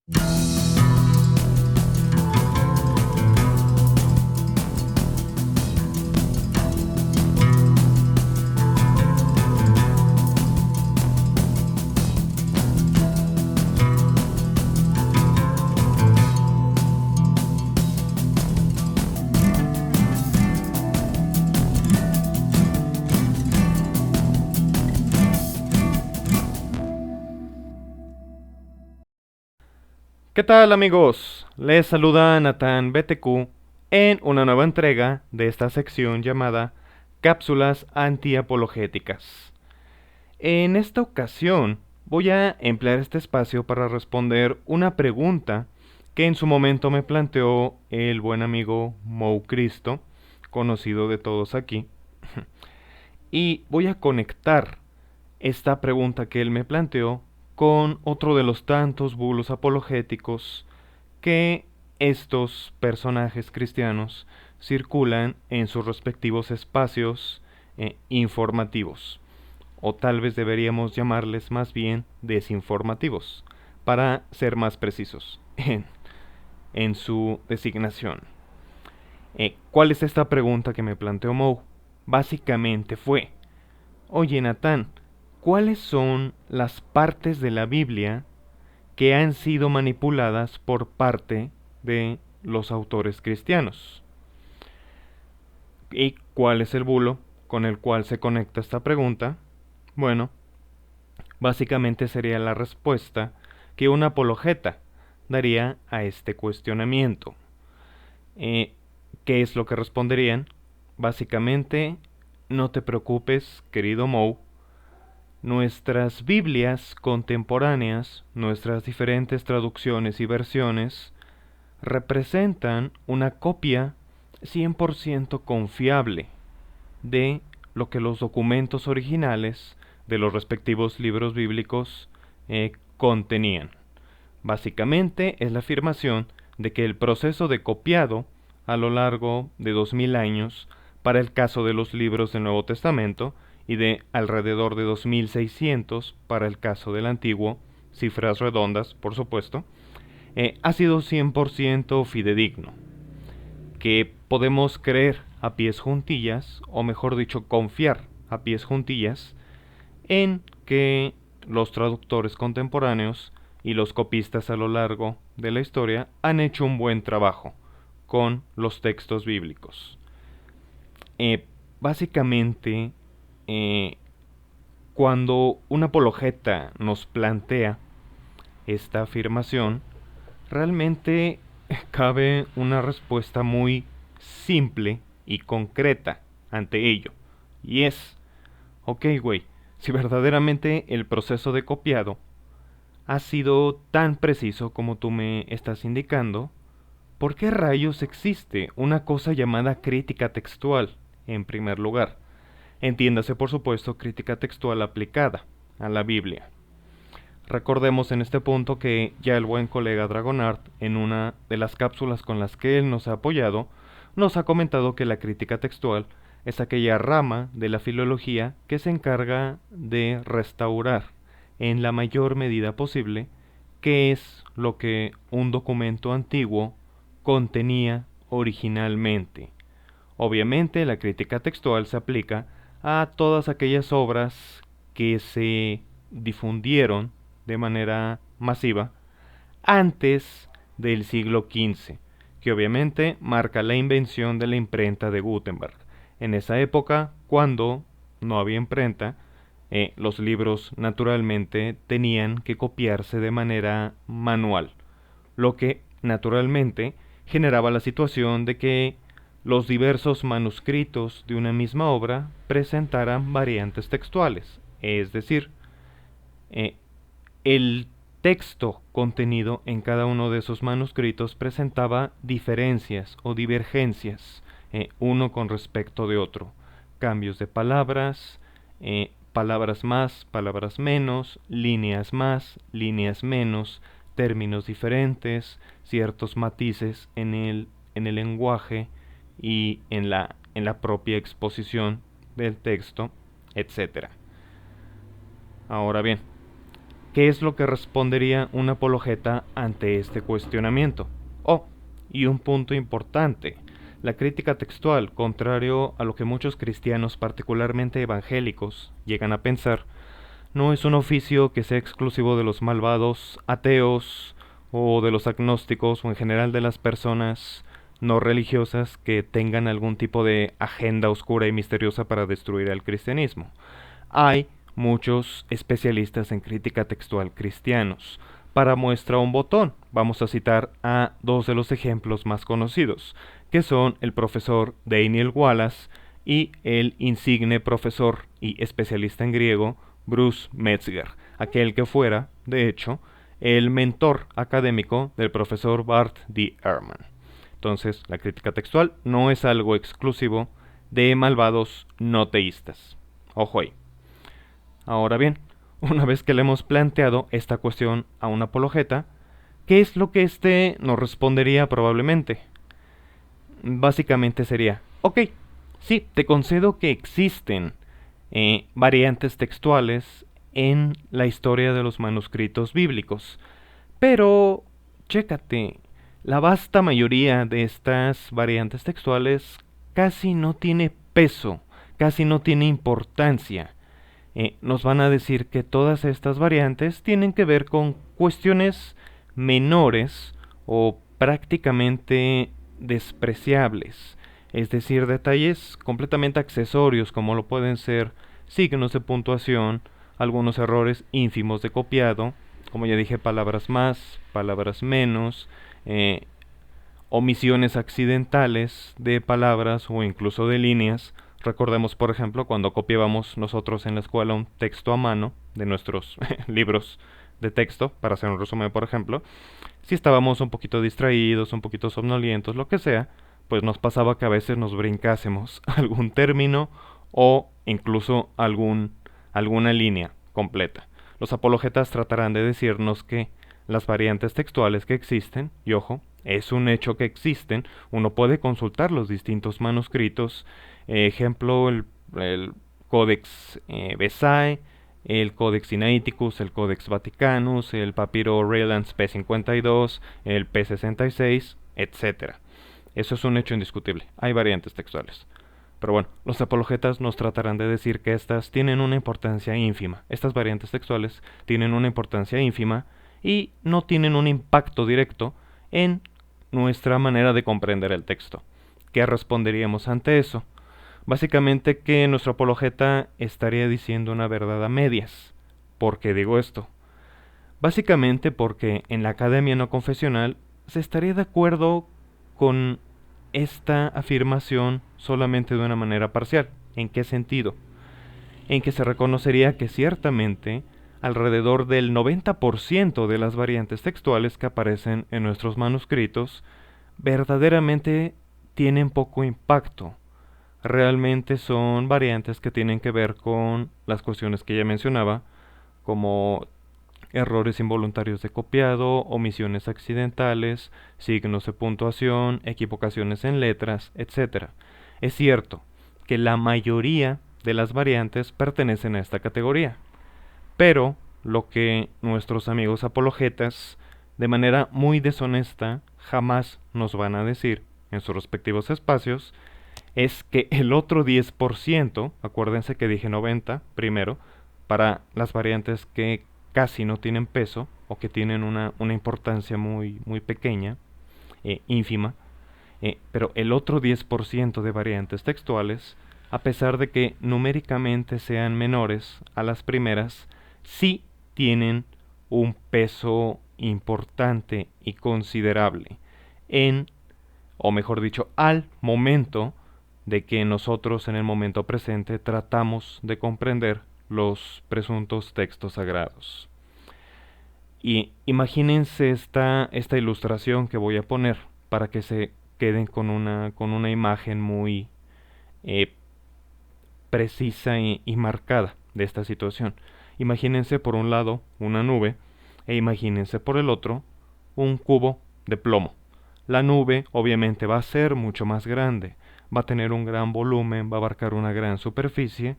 ¿Qué tal, amigos? Les saluda Nathan BTQ en una nueva entrega de esta sección llamada Cápsulas Antiapologéticas. En esta ocasión voy a emplear este espacio para responder una pregunta que en su momento me planteó el buen amigo Mo Cristo, conocido de todos aquí, y voy a conectar esta pregunta que él me planteó con otro de los tantos bulos apologéticos que estos personajes cristianos circulan en sus respectivos espacios informativos, o tal vez deberíamos llamarles más bien desinformativos, para ser más precisos en su designación. ¿Cuál es esta pregunta que me planteó Mo? Básicamente fue: oye, Natán, ¿cuáles son las partes de la Biblia que han sido manipuladas por parte de los autores cristianos? ¿Y cuál es el bulo con el cual se conecta esta pregunta? Bueno, básicamente sería la respuesta que un apologeta daría a este cuestionamiento. ¿Qué es lo que responderían? Básicamente: no te preocupes, querido Mo, nuestras Biblias contemporáneas, nuestras diferentes traducciones y versiones, representan una copia 100% confiable de lo que los documentos originales de los respectivos libros bíblicos contenían. Básicamente es la afirmación de que el proceso de copiado a lo largo de 2000 años, para el caso de los libros del Nuevo Testamento, y de alrededor de 2600 para el caso del Antiguo, cifras redondas, por supuesto, ha sido 100% fidedigno, que podemos creer a pies juntillas, o mejor dicho, confiar a pies juntillas, en que los traductores contemporáneos y los copistas a lo largo de la historia han hecho un buen trabajo con los textos bíblicos. Básicamente, cuando un apologeta nos plantea esta afirmación, realmente cabe una respuesta muy simple y concreta ante ello. Y es: ok, güey, si verdaderamente el proceso de copiado ha sido tan preciso como tú me estás indicando, ¿por qué rayos existe una cosa llamada crítica textual, en primer lugar? Entiéndase, por supuesto, crítica textual aplicada a la Biblia. Recordemos en este punto que ya el buen colega Dragonart, en una de las cápsulas con las que él nos ha apoyado, nos ha comentado que la crítica textual es aquella rama de la filología que se encarga de restaurar, en la mayor medida posible, qué es lo que un documento antiguo contenía originalmente. Obviamente, la crítica textual se aplica a todas aquellas obras que se difundieron de manera masiva antes del siglo XV, que obviamente marca la invención de la imprenta de Gutenberg. En esa época, cuando no había imprenta, los libros naturalmente tenían que copiarse de manera manual, lo que naturalmente generaba la situación de que los diversos manuscritos de una misma obra presentaran variantes textuales, es decir, el texto contenido en cada uno de esos manuscritos presentaba diferencias o divergencias, uno con respecto de otro, cambios de palabras, palabras más, palabras menos, líneas menos, términos diferentes, ciertos matices en el lenguaje y en la propia exposición del texto, etc. Ahora bien, ¿qué es lo que respondería un apologeta ante este cuestionamiento? Oh, y un punto importante. La crítica textual, contrario a lo que muchos cristianos, particularmente evangélicos, llegan a pensar, no es un oficio que sea exclusivo de los malvados, ateos, o de los agnósticos, o en general de las personas no religiosas que tengan algún tipo de agenda oscura y misteriosa para destruir al cristianismo. Hay muchos especialistas en crítica textual cristianos. Para muestra un botón, vamos a citar a dos de los ejemplos más conocidos, que son el profesor Daniel Wallace y el insigne profesor y especialista en griego Bruce Metzger, aquel que fuera, de hecho, el mentor académico del profesor Bart D. Ehrman. Entonces, la crítica textual no es algo exclusivo de malvados no teístas. Ojo ahí. Ahora bien, una vez que le hemos planteado esta cuestión a un apologeta, ¿qué es lo que éste nos respondería probablemente? Básicamente sería, ok, sí, te concedo que existen variantes textuales en la historia de los manuscritos bíblicos, pero, chécate, la vasta mayoría de estas variantes textuales casi no tiene peso, casi no tiene importancia. Nos van a decir que todas estas variantes tienen que ver con cuestiones menores o prácticamente despreciables, es decir, detalles completamente accesorios como lo pueden ser signos de puntuación, algunos errores ínfimos de copiado, como ya dije, palabras más, palabras menos, omisiones accidentales de palabras o incluso de líneas. Recordemos, por ejemplo, cuando copiábamos nosotros en la escuela un texto a mano de nuestros libros de texto, para hacer un resumen, por ejemplo, si estábamos un poquito distraídos, un poquito somnolientos, lo que sea, pues nos pasaba que a veces nos brincásemos algún término o incluso alguna línea completa. Los apologetas tratarán de decirnos que las variantes textuales que existen, y ojo, es un hecho que existen, uno puede consultar los distintos manuscritos, ejemplo, el Codex Besae, el Codex Sinaiticus, el Codex Vaticanus, el Papiro Reliance P52, el P66, etc. Eso es un hecho indiscutible, hay variantes textuales. Pero bueno, los apologetas nos tratarán de decir que estas tienen una importancia ínfima. Estas variantes textuales tienen una importancia ínfima y no tienen un impacto directo en nuestra manera de comprender el texto. ¿Qué responderíamos ante eso? Básicamente que nuestro apologeta estaría diciendo una verdad a medias. ¿Por qué digo esto? Básicamente porque en la academia no confesional se estaría de acuerdo con esta afirmación solamente de una manera parcial. ¿En qué sentido? En que se reconocería que ciertamente alrededor del 90% de las variantes textuales que aparecen en nuestros manuscritos verdaderamente tienen poco impacto. Realmente son variantes que tienen que ver con las cuestiones que ya mencionaba, como errores involuntarios de copiado, omisiones accidentales, signos de puntuación, equivocaciones en letras, etc. Es cierto que la mayoría de las variantes pertenecen a esta categoría, pero lo que nuestros amigos apologetas, de manera muy deshonesta, jamás nos van a decir en sus respectivos espacios, es que el otro 10%, acuérdense que dije 90 primero, para las variantes que casi no tienen peso o que tienen una importancia muy pequeña, ínfima, pero el otro 10% de variantes textuales, a pesar de que numéricamente sean menores a las primeras, sí tienen un peso importante y considerable en, o mejor dicho, al momento de que nosotros en el momento presente tratamos de comprender los presuntos textos sagrados. Y imagínense esta ilustración que voy a poner para que se queden con una imagen muy eh, precisa y marcada de esta situación. Imagínense por un lado una nube e imagínense por el otro un cubo de plomo. La nube obviamente va a ser mucho más grande, va a tener un gran volumen, va a abarcar una gran superficie,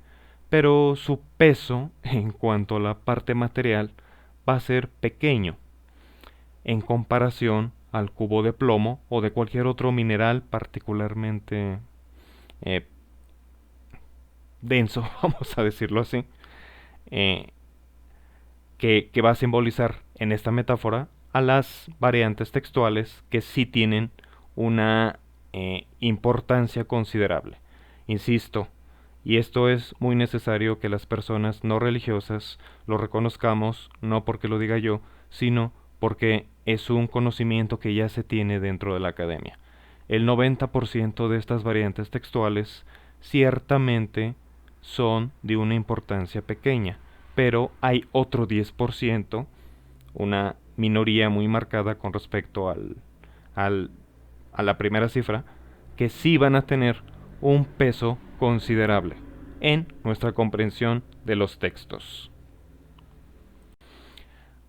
pero su peso en cuanto a la parte material va a ser pequeño en comparación al cubo de plomo o de cualquier otro mineral particularmente eh, denso, vamos a decirlo así, eh, que va a simbolizar en esta metáfora a las variantes textuales que sí tienen una importancia considerable. Insisto, y esto es muy necesario que las personas no religiosas lo reconozcamos, no porque lo diga yo, sino porque es un conocimiento que ya se tiene dentro de la academia. El 90% de estas variantes textuales ciertamente son de una importancia pequeña, pero hay otro 10%, una minoría muy marcada con respecto a la primera cifra, que sí van a tener un peso considerable en nuestra comprensión de los textos.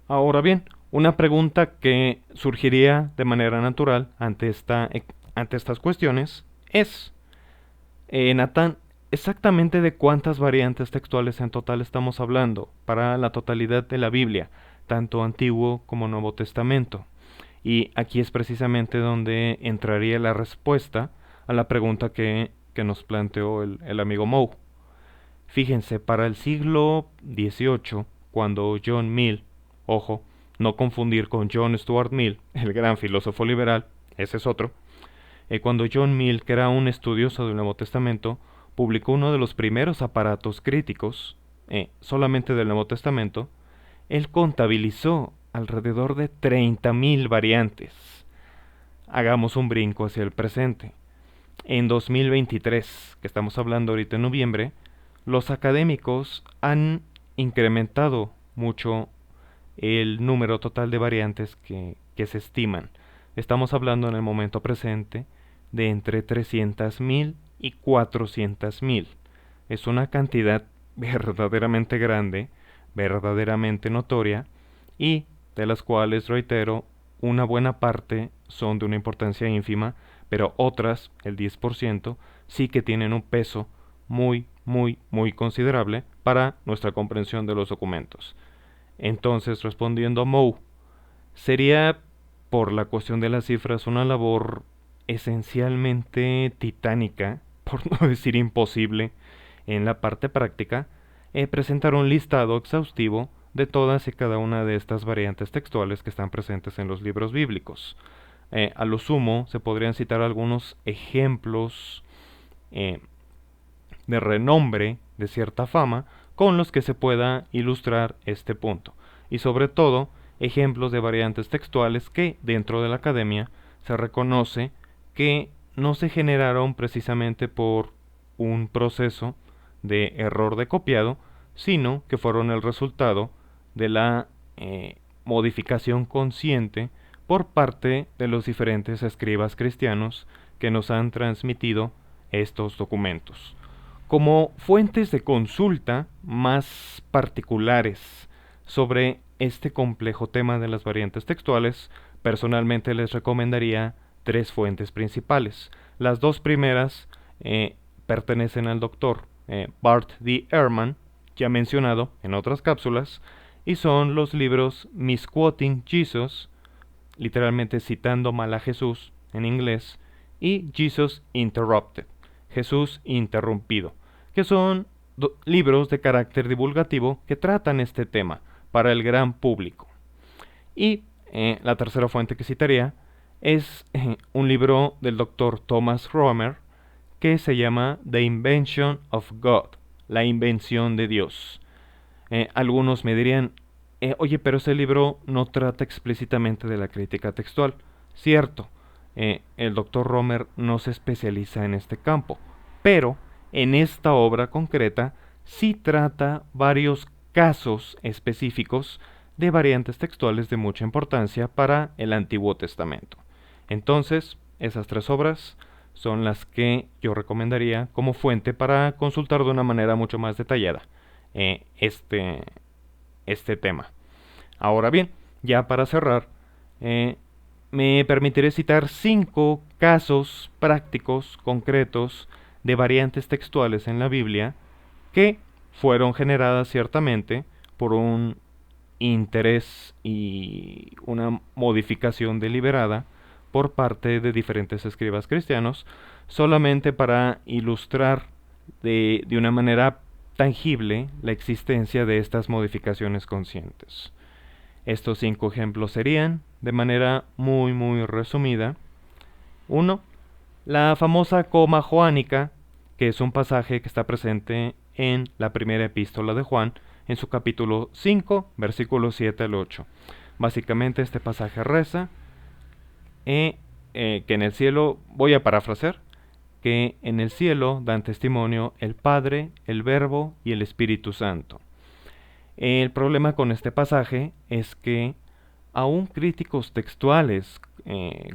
Ahora bien, una pregunta que surgiría de manera natural ante estas cuestiones es, Natán, ¿exactamente de cuántas variantes textuales en total estamos hablando para la totalidad de la Biblia, tanto Antiguo como Nuevo Testamento? Y aquí es precisamente donde entraría la respuesta a la pregunta que nos planteó el amigo Moe. Fíjense, para el siglo XVIII, cuando John Mill, ojo, no confundir con John Stuart Mill, el gran filósofo liberal, ese es otro, cuando John Mill, que era un estudioso del Nuevo Testamento, publicó uno de los primeros aparatos críticos, solamente del Nuevo Testamento, él contabilizó alrededor de 30.000 variantes. Hagamos un brinco hacia el presente. En 2023, que estamos hablando ahorita en noviembre, los académicos han incrementado mucho el número total de variantes que se estiman. Estamos hablando en el momento presente de entre 300.000 y 400.000. Es una cantidad verdaderamente grande, verdaderamente notoria, y de las cuales, reitero, una buena parte son de una importancia ínfima, pero otras, el 10%, sí que tienen un peso muy, muy, muy considerable para nuestra comprensión de los documentos. Entonces, respondiendo a Moe, sería, por la cuestión de las cifras, una labor esencialmente titánica, por no decir imposible, en la parte práctica, presentar un listado exhaustivo de todas y cada una de estas variantes textuales que están presentes en los libros bíblicos. A lo sumo, se podrían citar algunos ejemplos de renombre, de cierta fama, con los que se pueda ilustrar este punto. Y sobre todo, ejemplos de variantes textuales que, dentro de la academia, se reconoce que no se generaron precisamente por un proceso de error de copiado, sino que fueron el resultado de la modificación consciente por parte de los diferentes escribas cristianos que nos han transmitido estos documentos. Como fuentes de consulta más particulares sobre este complejo tema de las variantes textuales, personalmente les recomendaría 3 fuentes principales. Las 2 primeras pertenecen al doctor Bart D. Ehrman, ya mencionado en otras cápsulas, y son los libros Misquoting Jesus, literalmente citando mal a Jesús en inglés, y Jesus Interrupted, Jesús interrumpido, que son libros de carácter divulgativo que tratan este tema para el gran público. Y la tercera fuente que citaría es un libro del doctor Thomas Romer que se llama The Invention of God, la invención de Dios. Algunos me dirían, oye, pero ese libro no trata explícitamente de la crítica textual. Cierto, el doctor Romer no se especializa en este campo, pero en esta obra concreta sí trata varios casos específicos de variantes textuales de mucha importancia para el Antiguo Testamento. Entonces, esas 3 obras son las que yo recomendaría como fuente para consultar de una manera mucho más detallada este tema. Ahora bien, ya para cerrar, me permitiré citar 5 casos prácticos, concretos, de variantes textuales en la Biblia que fueron generadas ciertamente por un interés y una modificación deliberada por parte de diferentes escribas cristianos, solamente para ilustrar de una manera tangible la existencia de estas modificaciones conscientes. Estos 5 ejemplos serían, de manera muy resumida: 1. La famosa coma joánica, que es un pasaje que está presente en la primera epístola de Juan, en su capítulo 5, versículos 7 al 8. Básicamente este pasaje reza que en el cielo, voy a parafrasear, que en el cielo dan testimonio el Padre, el Verbo y el Espíritu Santo. El problema con este pasaje es que aún críticos textuales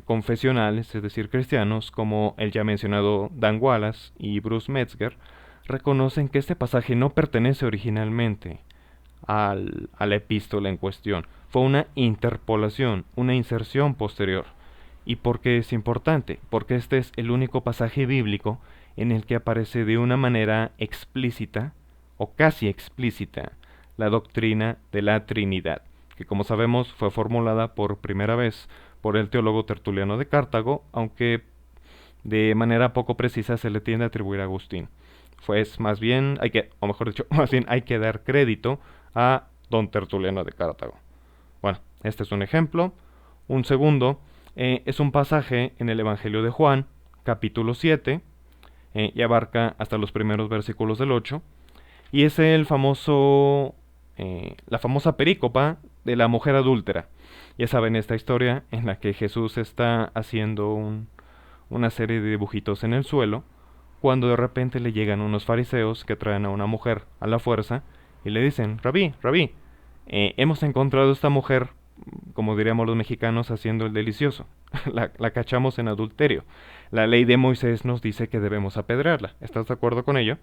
confesionales, es decir, cristianos, como el ya mencionado Dan Wallace y Bruce Metzger, reconocen que este pasaje no pertenece originalmente a la epístola en cuestión. Fue una interpolación, una inserción posterior. ¿Y por qué es importante? Porque este es el único pasaje bíblico en el que aparece de una manera explícita, o casi explícita, la doctrina de la Trinidad, que como sabemos fue formulada por primera vez por el teólogo Tertuliano de Cartago, aunque de manera poco precisa se le tiende a atribuir a Agustín. Pues más bien más bien hay que dar crédito a don Tertuliano de Cartago. Bueno, este es un ejemplo. Un segundo es un pasaje en el Evangelio de Juan, capítulo 7, y abarca hasta los primeros versículos del 8, y es la famosa perícopa de la mujer adúltera. Ya saben, esta historia en la que Jesús está haciendo una serie de dibujitos en el suelo, cuando de repente le llegan unos fariseos que traen a una mujer a la fuerza y le dicen: Rabí, hemos encontrado a esta mujer, como diríamos los mexicanos, haciendo el delicioso. la cachamos en adulterio. La ley de Moisés nos dice que debemos apedrearla. ¿Estás de acuerdo con ello?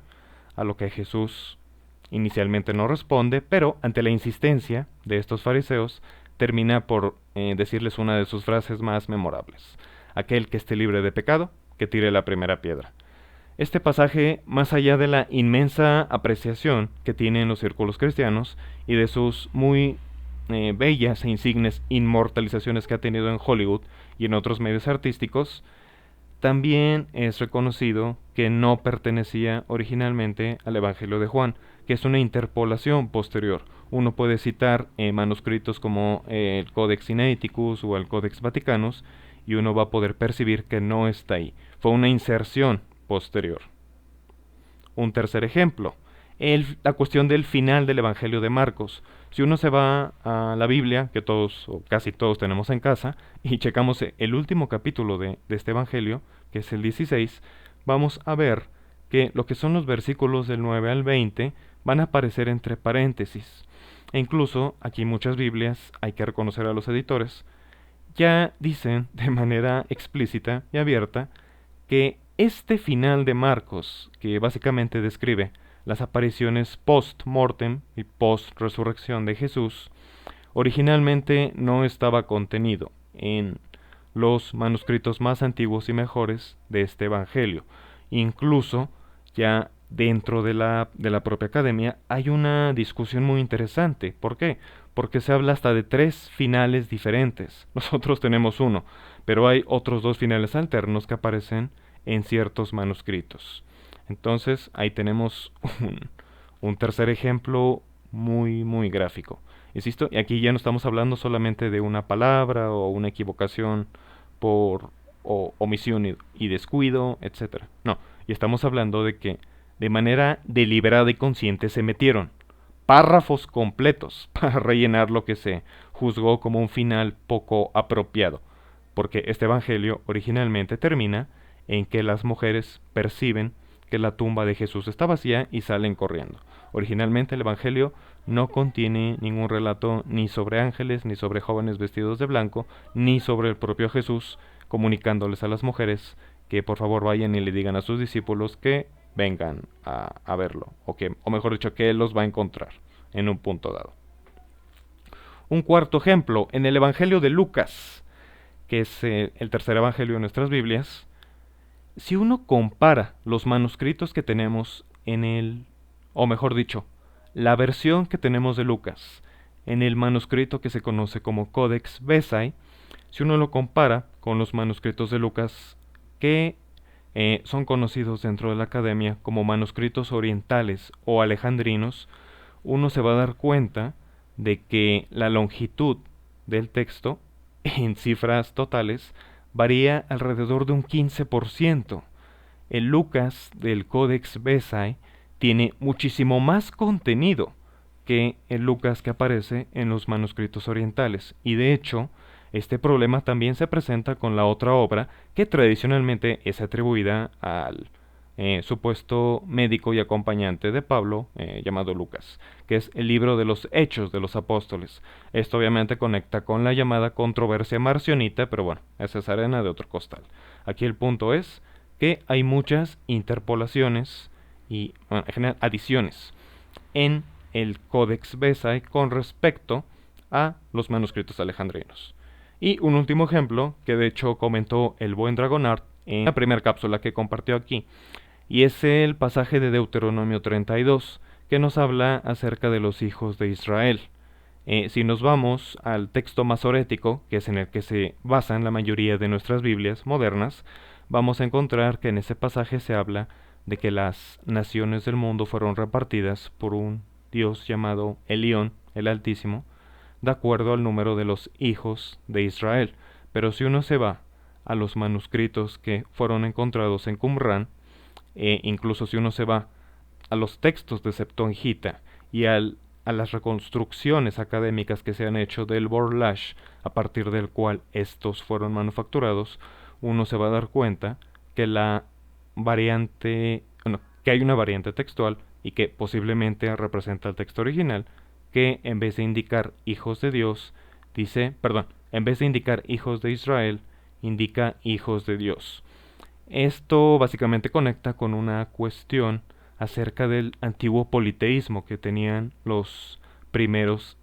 A lo que Jesús inicialmente no responde, pero ante la insistencia de estos fariseos, termina por decirles una de sus frases más memorables: aquel que esté libre de pecado, que tire la primera piedra. Este pasaje, más allá de la inmensa apreciación que tiene en los círculos cristianos y de sus muy bellas e insignes inmortalizaciones que ha tenido en Hollywood y en otros medios artísticos, también es reconocido que no pertenecía originalmente al Evangelio de Juan, que es una interpolación posterior. Uno puede citar manuscritos como el Codex Sinaiticus o el Codex Vaticanus, y uno va a poder percibir que no está ahí. Fue una inserción posterior. Un tercer ejemplo, la cuestión del final del Evangelio de Marcos. Si uno se va a la Biblia, que todos o casi todos tenemos en casa, y checamos el último capítulo de este Evangelio, que es el 16, vamos a ver que lo que son los versículos del 9 al 20 van a aparecer entre paréntesis. E incluso aquí muchas Biblias, hay que reconocer a los editores, ya dicen de manera explícita y abierta que este final de Marcos, que básicamente describe las apariciones post-mortem y post-resurrección de Jesús, originalmente no estaba contenido en los manuscritos más antiguos y mejores de este Evangelio. Incluso ya dentro de la propia academia hay una discusión muy interesante. ¿Por qué? Porque se habla hasta de 3 finales diferentes. Nosotros tenemos uno, pero hay otros 2 finales alternos que aparecen en ciertos manuscritos. Entonces ahí tenemos un tercer ejemplo muy gráfico. Insisto, y aquí ya no estamos hablando solamente de una palabra o una equivocación por omisión y descuido, etc. No, y estamos hablando de que de manera deliberada y consciente se metieron párrafos completos para rellenar lo que se juzgó como un final poco apropiado, porque este evangelio originalmente termina en que las mujeres perciben que la tumba de Jesús está vacía y salen corriendo. Originalmente el evangelio no contiene ningún relato ni sobre ángeles, ni sobre jóvenes vestidos de blanco, ni sobre el propio Jesús comunicándoles a las mujeres que por favor vayan y le digan a sus discípulos que vengan a verlo, o mejor dicho, que Él los va a encontrar en un punto dado. Un cuarto ejemplo, en el Evangelio de Lucas, que es el tercer evangelio de nuestras Biblias, si uno compara los manuscritos que tenemos o mejor dicho, la versión que tenemos de Lucas en el manuscrito que se conoce como Codex Bezae, si uno lo compara con los manuscritos de Lucas que son conocidos dentro de la academia como manuscritos orientales o alejandrinos, uno se va a dar cuenta de que la longitud del texto en cifras totales varía alrededor de un 15%. El Lucas del Codex Bezae tiene muchísimo más contenido que el Lucas que aparece en los manuscritos orientales, y de hecho este problema también se presenta con la otra obra que tradicionalmente es atribuida al supuesto médico y acompañante de Pablo, llamado Lucas, que es el libro de los Hechos de los Apóstoles. Esto obviamente conecta con la llamada controversia marcionita, pero bueno, esa es arena de otro costal. Aquí el punto es que hay muchas interpolaciones y, bueno, en general, adiciones en el Codex Bezae con respecto a los manuscritos alejandrinos. Y un último ejemplo, que de hecho comentó el buen Dragonart en la primera cápsula que compartió aquí, y es el pasaje de Deuteronomio 32, que nos habla acerca de los hijos de Israel. Si nos vamos al texto masorético, que es en el que se basan la mayoría de nuestras Biblias modernas, vamos a encontrar que en ese pasaje se habla de que las naciones del mundo fueron repartidas por un Dios llamado Elión, el Altísimo, de acuerdo al número de los hijos de Israel. Pero si uno se va a los manuscritos que fueron encontrados en Qumrán, incluso si uno se va a los textos de Septuaginta y a las reconstrucciones académicas que se han hecho del Borlash, a partir del cual estos fueron manufacturados, uno se va a dar cuenta que que hay una variante textual y que posiblemente representa el texto original, que en vez de indicar hijos de Dios, en vez de indicar hijos de Israel, indica hijos de Dios. Esto básicamente conecta con una cuestión acerca del antiguo politeísmo que tenían los primeros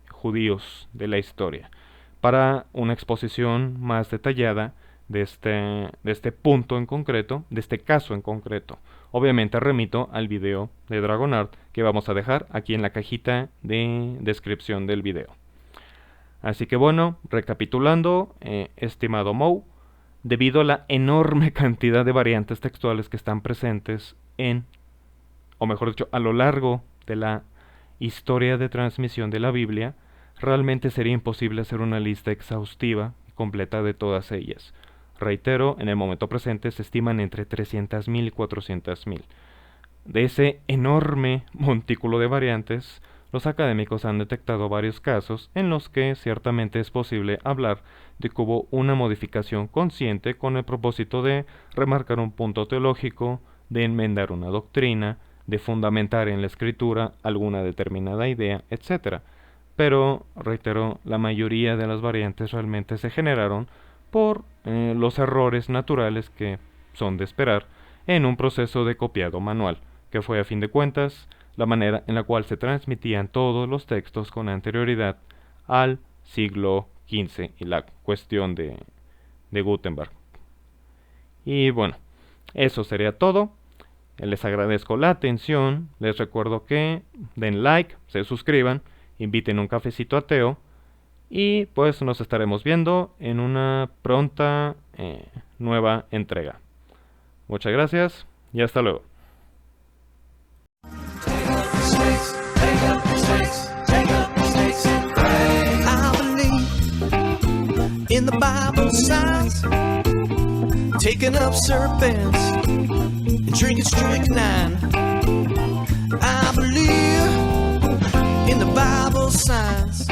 judíos de la historia. Para una exposición más detallada de este punto en concreto, de este caso en concreto, obviamente remito al video de Dragonart que vamos a dejar aquí en la cajita de descripción del video. Así que bueno, recapitulando, estimado Mo, debido a la enorme cantidad de variantes textuales que están presentes o mejor dicho, a lo largo de la historia de transmisión de la Biblia, realmente sería imposible hacer una lista exhaustiva y completa de todas ellas. Reitero, en el momento presente se estiman entre 300.000 y 400.000. De ese enorme montículo de variantes, los académicos han detectado varios casos en los que ciertamente es posible hablar de que hubo una modificación consciente con el propósito de remarcar un punto teológico, de enmendar una doctrina, de fundamentar en la escritura alguna determinada idea, etc. Pero, reitero, la mayoría de las variantes realmente se generaron por los errores naturales que son de esperar en un proceso de copiado manual, que fue a fin de cuentas la manera en la cual se transmitían todos los textos con anterioridad al siglo XV y la cuestión de Gutenberg. Y bueno, eso sería todo. Les agradezco la atención, les recuerdo que den like, se suscriban, inviten un cafecito a Teo, y pues nos estaremos viendo en una pronta nueva entrega. Muchas gracias y hasta luego. In the Bible signs, taking up serpents and drinking strychnine. I believe in the Bible signs.